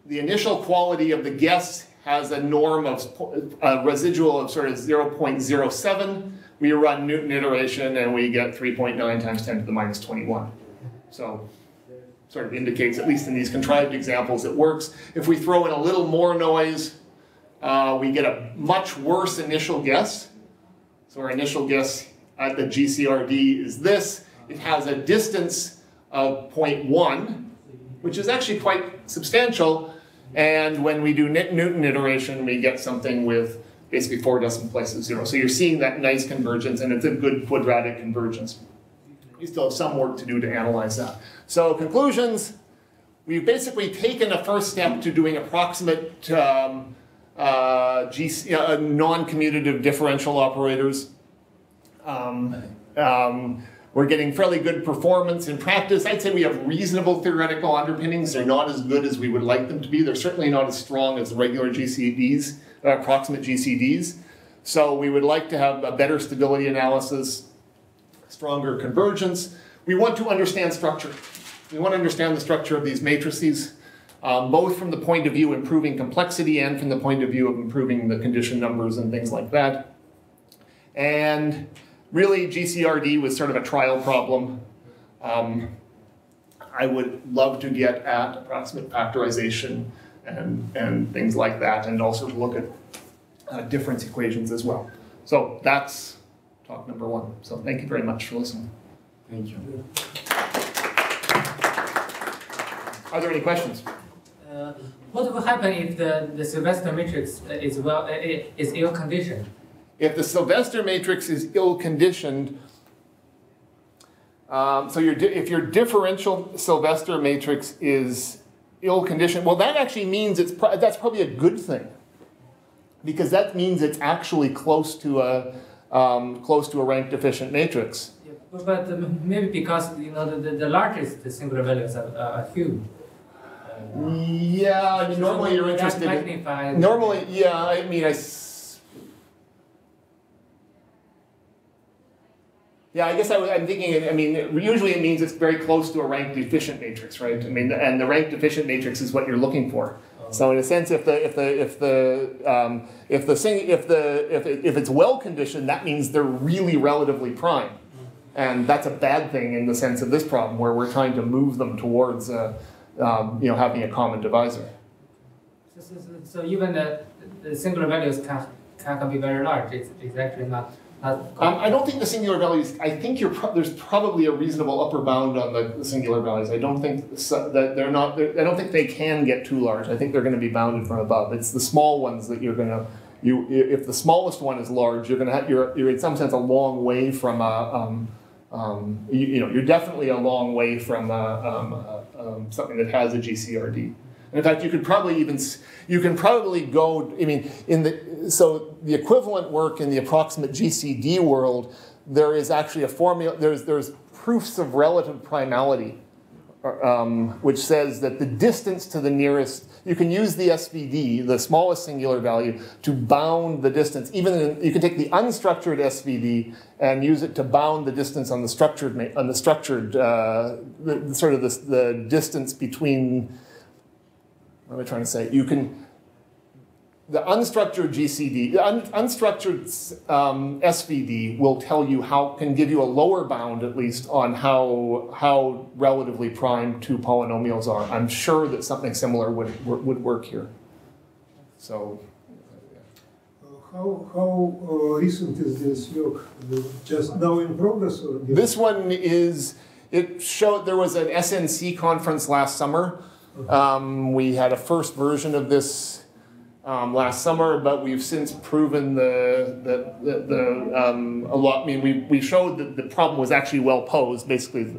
A: The initial quality of the guess has a norm of a residual of sort of 0.07. We run Newton iteration, and we get 3.9 times 10 to the minus 21. So sort of indicates, at least in these contrived examples, it works. If we throw in a little more noise, we get a much worse initial guess. So our initial guess at the GCRD is this. It has a distance of 0.1, which is actually quite substantial. And when we do Newton iteration, we get something with basically 4 decimal places 0. So you're seeing that nice convergence, and it's a good quadratic convergence. You still have some work to do to analyze that. So conclusions, we've basically taken a first step to doing approximate non-commutative differential operators. We're getting fairly good performance in practice. I'd say we have reasonable theoretical underpinnings. They're not as good as we would like them to be. They're certainly not as strong as the regular GCDs, approximate GCDs. So we would like to have a better stability analysis, stronger convergence. We want to understand structure. We want to understand the structure of these matrices, both from the point of view of improving complexity and from the point of view of improving the condition numbers and things like that. And really, GCRD was sort of a trial problem. I would love to get at approximate factorization and things like that, and also to look at difference equations as well. So that's talk number 1. So thank you very much for listening.
B: Thank you.
A: Are there any questions?
C: What will happen if the Sylvester matrix is ill-conditioned?
A: If the Sylvester matrix is ill-conditioned, if your differential Sylvester matrix is ill-conditioned, well, that actually means that's probably a good thing, because that means it's actually close to a rank deficient matrix.
C: Yeah, but maybe because the largest singular values are huge.
A: Yeah, I mean, normally you're interested in. Normally, yeah, I mean, yeah, I guess I'm thinking, I mean, usually it means it's very close to a rank deficient matrix, right? I mean, and the rank deficient matrix is what you're looking for. So in a sense, if it's well conditioned, that means they're really relatively prime, and that's a bad thing in the sense of this problem, where we're trying to move them towards having a common divisor.
C: So even the singular values can be very large. It's actually not.
A: I don't think the singular values. I think there's probably a reasonable upper bound on the singular values. I don't think that they're not. I don't think they can get too large. I think they're going to be bounded from above. It's the small ones that you're going to. If the smallest one is large, you're going to have. You're in some sense a long way from you're definitely a long way from something that has a GCRD. And in fact, you can probably go. I mean, so the equivalent work in the approximate GCD world, there is actually a formula. There's proofs of relative primality which says that the distance to the nearest, you can use the SVD, the smallest singular value, to bound the distance. You can take the unstructured SVD and use it to bound the distance on the structured, the distance between, what am I trying to say? You can, the unstructured GCD, unstructured SVD will tell you can give you a lower bound at least on how relatively prime two polynomials are. I'm sure that something similar would work here. So,
E: how recent is this work? Just now in progress? Or
A: this one is, it showed, there was an SNC conference last summer. We had a first version of this last summer, but we've since proven a lot. I mean, we showed that the problem was actually well posed, basically,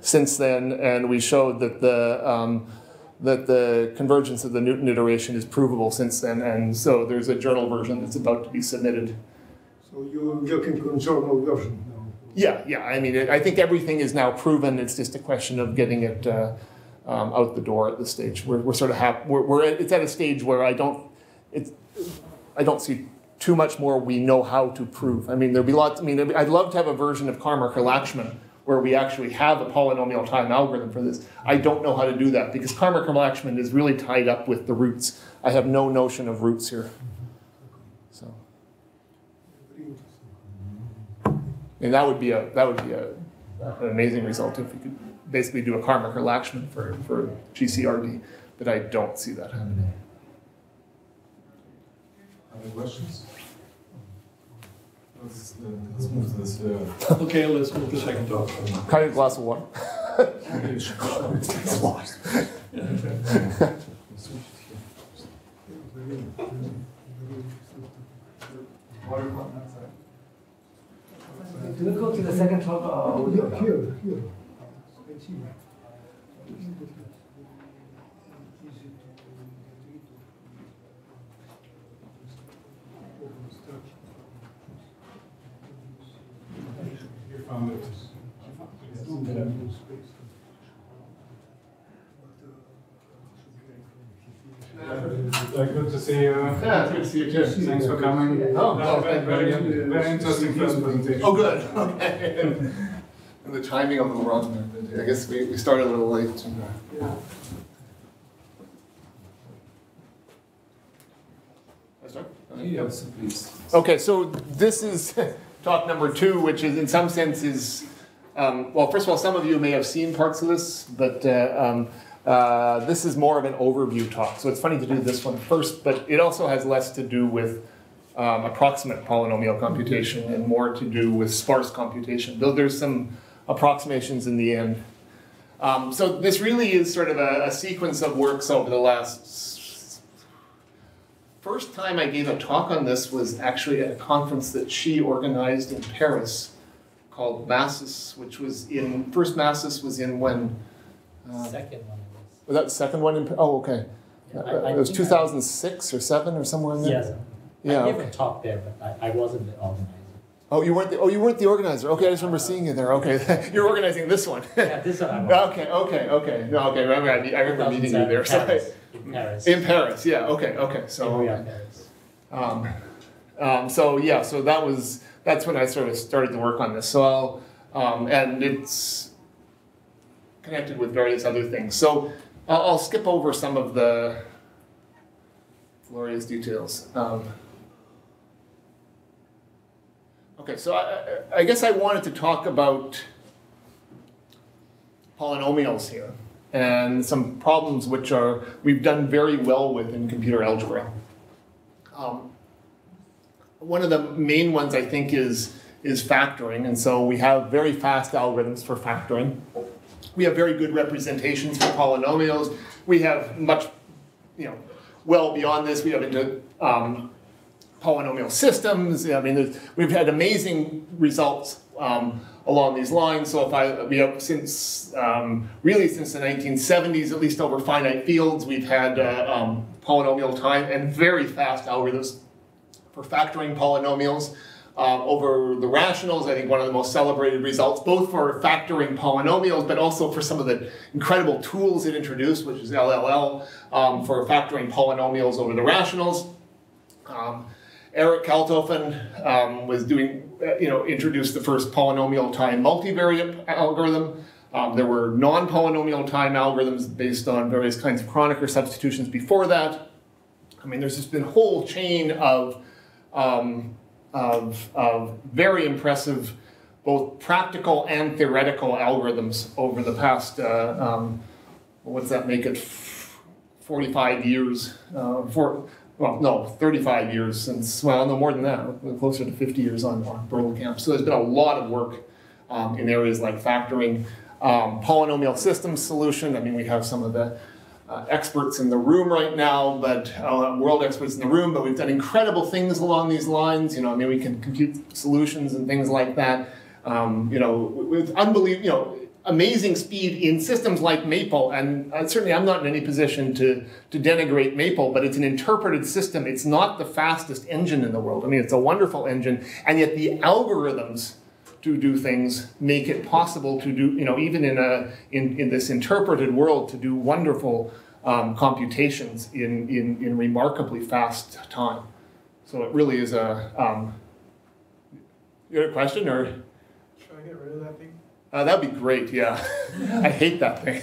A: since then, and we showed that the convergence of the Newton iteration is provable since then, and so there's a journal version that's about to be submitted.
E: So you're working on journal version now?
A: Yeah. I mean, I think everything is now proven. It's just a question of getting it out the door at this stage. We're sort of it's at a stage where I don't see too much more we know how to prove. I mean, there'd be lots. I mean, I'd love to have a version of Karmarkar-Lachman where we actually have a polynomial time algorithm for this. I don't know how to do that because Karmarkar-Lachman is really tied up with the roots. I have no notion of roots here. So, and that would be an amazing result if we could basically do a Karmarkar-Lachman for GCRD, but I don't see that happening.
B: Other questions? Let's move to this.
E: Okay, let's move to the second talk.
A: Kind of a glass of water.
C: Do we go to the second talk?
E: Here.
B: Found it. Good to see you.
A: Yeah, good to see you too.
B: Thanks for coming. Very interesting first presentation.
A: Oh, good. Okay. And the timing a little wrong there. I guess we started a little late.
E: Yeah.
A: I start?
B: Yes, please.
A: Okay, so this is talk number 2, which is in some sense is, well, first of all, some of you may have seen parts of this, but this is more of an overview talk. So it's funny to do this one first, but it also has less to do with approximate polynomial computation and more to do with sparse computation, though there's some approximations in the end. So this really is sort of a sequence of works over the last... First time I gave a talk on this was actually at a conference that she organized in Paris called Masses, which was in... First Masses was in when...
D: Second one.
A: Was that the second one? Oh, okay.
D: Yeah,
A: it was 2006 or 7 or somewhere in there?
D: Yes.
A: Yeah,
D: I gave a talk there, but I wasn't the organizer.
A: Oh, you weren't the organizer. Okay, I just remember seeing you there. Okay, you're organizing this one.
D: Yeah, this one I was.
A: Okay. No, okay. I remember meeting you there.
D: Paris, in Paris.
A: In Paris, yeah. Okay. So.
D: Paris.
A: So that's when I sort of started to work on this. So and it's connected with various other things. So I'll skip over some of the glorious details. Okay, so I guess I wanted to talk about polynomials here and some problems which we've done very well with in computer algebra. One of the main ones I think is factoring, and so we have very fast algorithms for factoring. We have very good representations for polynomials. We have much, well beyond this. We have into polynomial systems. I mean, we've had amazing results along these lines. So we have since really since the 1970s, at least over finite fields, we've had polynomial time and very fast algorithms for factoring polynomials. over the rationals. I think one of the most celebrated results, both for factoring polynomials, but also for some of the incredible tools it introduced, which is LLL, for factoring polynomials over the rationals. Eric Kaltofen was doing, introduced the first polynomial time multivariate algorithm. There were non-polynomial time algorithms based on various kinds of Kronecker substitutions before that. I mean, there's just been a whole chain of very impressive both practical and theoretical algorithms over the past, what's that make it, 45 years, 35 years since, well, no more than that, closer to 50 years on Berlekamp. So there's been a lot of work in areas like factoring, polynomial systems solution. I mean, we have some of the experts in the room right now, but world experts in the room, but we've done incredible things along these lines. I mean, we can compute solutions and things like that, with unbelievable, amazing speed in systems like Maple. And certainly I'm not in any position to denigrate Maple, but it's an interpreted system. It's not the fastest engine in the world. I mean, it's a wonderful engine, and yet the algorithms to do things make it possible to do, even in this interpreted world, to do wonderful computations in remarkably fast time. So it really is a. You got a question, or?
F: Should I get rid of that thing?
A: That'd be great. Yeah, I hate that thing.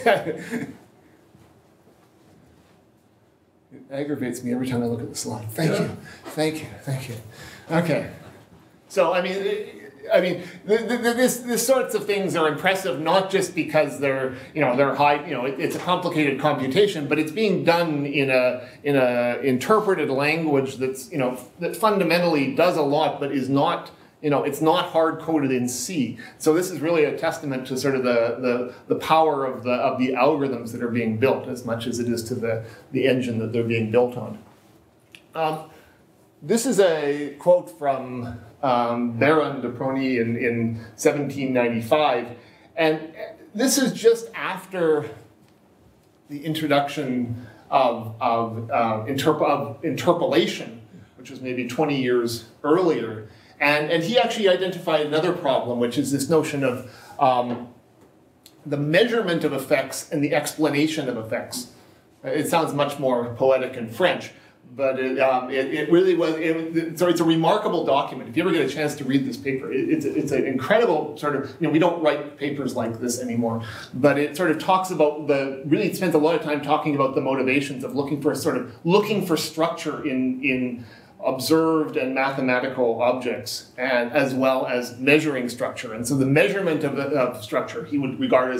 A: It aggravates me every time I look at the slide. Thank you. Okay, so I mean, this sorts of things are impressive not just because they're high. It's a complicated computation, but it's being done in a interpreted language that's that fundamentally does a lot, but is not. It's not hard coded in C. So this is really a testament to sort of the power of the algorithms that are being built as much as it is to the engine that they're being built on. This is a quote from Baron de Prony in 1795, and this is just after the introduction of interpolation, which was maybe 20 years earlier. And he actually identified another problem, which is this notion of the measurement of effects and the explanation of effects. It sounds much more poetic in French, but it really was. So it's a remarkable document. If you ever get a chance to read this paper, it's an incredible sort of. We don't write papers like this anymore, but it sort of talks about really spends a lot of time talking about the motivations of looking for structure in observed and mathematical objects, and as well as measuring structure. And so the measurement of structure he would regard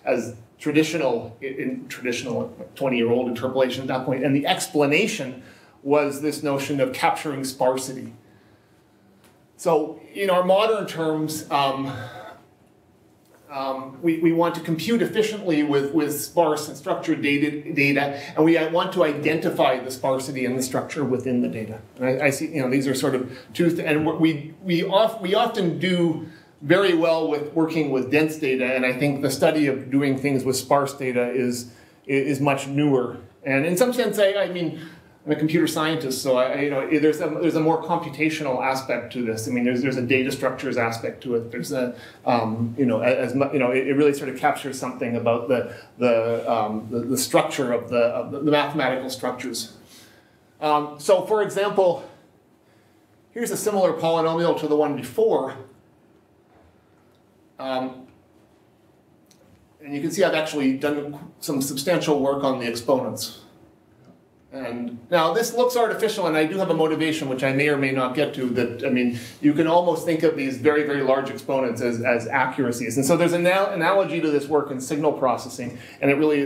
A: as traditional 20-year-old interpolation at that point. And the explanation was this notion of capturing sparsity. So in our modern terms, we want to compute efficiently with sparse and structured data, and we want to identify the sparsity and the structure within the data. And I see, these are sort of and we often do very well with working with dense data, and I think the study of doing things with sparse data is much newer. And in some sense, I mean, I'm a computer scientist, so there's a more computational aspect to this. I mean, there's a data structures aspect to it. There's a it really sort of captures something about the structure of the mathematical structures. So, for example, here's a similar polynomial to the one before, and you can see I've actually done some substantial work on the exponents. And now this looks artificial, and I do have a motivation, which I may or may not get to, that, I mean, you can almost think of these very, very large exponents as accuracies. And so there's an analogy to this work in signal processing, and it really,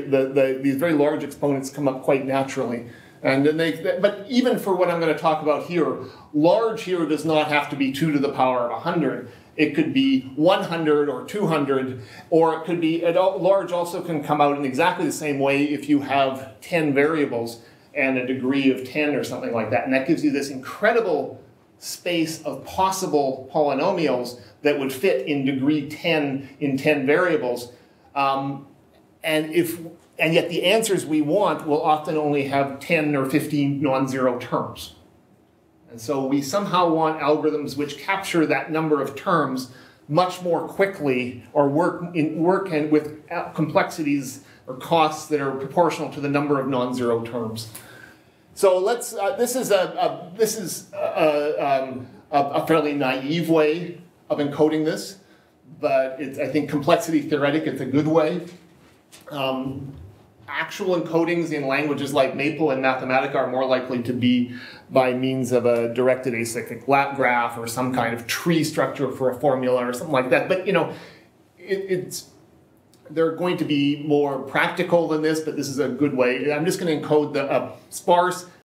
A: these very large exponents come up quite naturally. And then but even for what I'm going to talk about here, large here does not have to be 2 to the power of 100. It could be 100 or 200, or it could be, large also can come out in exactly the same way if you have 10 variables and a degree of 10 or something like that. And that gives you this incredible space of possible polynomials that would fit in degree 10 in 10 variables. And yet the answers we want will often only have 10 or 15 non-zero terms. And so we somehow want algorithms which capture that number of terms much more quickly, or work and with complexities or costs that are proportional to the number of non-zero terms. So let's. This is a fairly naive way of encoding this, but it's, I think, complexity theoretic. It's a good way. Actual encodings in languages like Maple and Mathematica are more likely to be by means of a directed acyclic graph or some kind of tree structure for a formula or something like that. But you know, they're going to be more practical than this, but this is a good way. I'm just going to encode the sparse